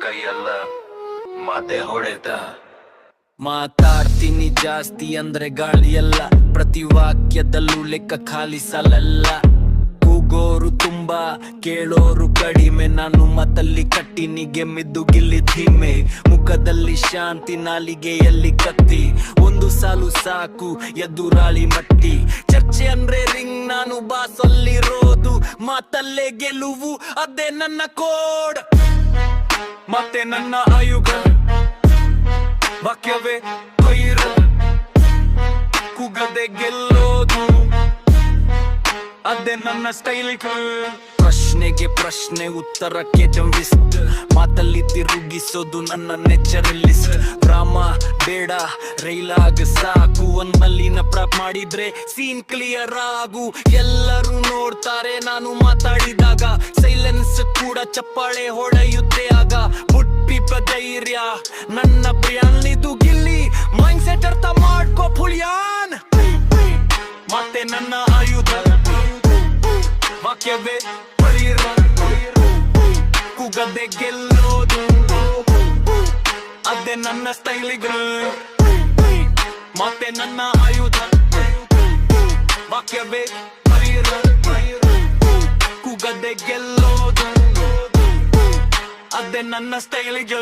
ಕೈಯಲ್ಲ ಮಾತೆ ಹೊಡೆತ. ಮಾತಾಡ್ತೀನಿ ಜಾಸ್ತಿ ಅಂದ್ರೆ ಗಾಳಿಯಲ್ಲ, ಪ್ರತಿ ವಾಕ್ಯದಲ್ಲೂ ಲೆಕ್ಕ ಖಾಲಿ ಸಾಲಲ್ಲ. ಕೂಗೋರು ತುಂಬಾ ಕೇಳೋರು ಕಡಿಮೆ, ನಾನು ಮತಲ್ಲಿ ಕಟ್ಟಿನಿ ಗೆಮ್ಮಿದ್ದು ಗಿಲ್ಲಿ ಧೀಮೆ. ಮುಖದಲ್ಲಿ ಶಾಂತಿ ನಾಲಿಗೆಯಲ್ಲಿ ಕತ್ತಿ, ಒಂದು ಸಾಲು ಸಾಕು ಎದುರಾಳಿ ಮಟ್ಟಿ. ಚರ್ಚೆ ಅಂದ್ರೆ ರಿಂಗ್, ನಾನು ಬಾಸಲ್ಲಿರೋದು, ಮಾತಲ್ಲೇ ಗೆಲುವು ಅದೇ ನನ್ನ ಕೋಡ್. ಮತ್ತೆ ನನ್ನ ಆಯುಧ ವಾಕ್ಯವೇ ಕೊಯ್ರ, ಕೂಗದೆ ಗೆಲ್ಲೋದು ಅದೇ ನನ್ನ ಸ್ಟೈಲ್. ಪ್ರಶ್ನೆಗೆ ಪ್ರಶ್ನೆ ಉತ್ತರಕ್ಕೆ ಜಂಬಿಸ್ಟ್, ಮಾತಲ್ಲಿ ತಿರುಗಿಸೋದು ನನ್ನ ನೆಚ್ಚರಲ್ಲಿಸ್ಟ್. ರಾಮ ಬೇಡ ರೈಲಾಗ ಸಾಕು, ಒಂದ್ಮಲ್ಲಿನ ಪ್ರಾಪ್ ಮಾಡಿದ್ರೆ ಸೀನ್ ಕ್ಲಿಯರ್ ಆಗು. ಎಲ್ಲರೂ ನೋಡ್ತಾರೆ ನಾನು ಮಾತಾಡಿದಾಗ, ಸೈಲೆನ್ಸ್ ಕೂಡ ಚಪ್ಪಾಳೆ ಹೊಡೆಯುತ್ತೆ ಆಗ. ಬುಟ್ಪಿಪ ಧೈರ್ಯ ನನ್ನ ಬ್ರ್ಯಾನ್ಲಿದು ಗಿಲ್ಲಿ, ಮೈಂಡ್ ಸೆಟ್ ಅರ್ಥ ಮಾಡ್ಕೋ ಪುಳಿಯಾನ್. ಮತ್ತೆ ನನ್ನ ಆಯುಧ ವಾಕ್ಯವೇ ಪರಿರ, ಕೂಗದೆ ಗೆಲ್ಲೋದು ಅದೇ ನನ್ನ ಸ್ಟೈಲಿಗ್ರ. ಮತ್ತೆ ನನ್ನ ಆಯುಧ ವಾಕ್ಯವೇ ಪರಿರ, ಕೂಗದೆ ಗೆಲ್ಲೋದು ಅದೇ ನನ್ನ ಸ್ಟೈಲಿಗ್ರ.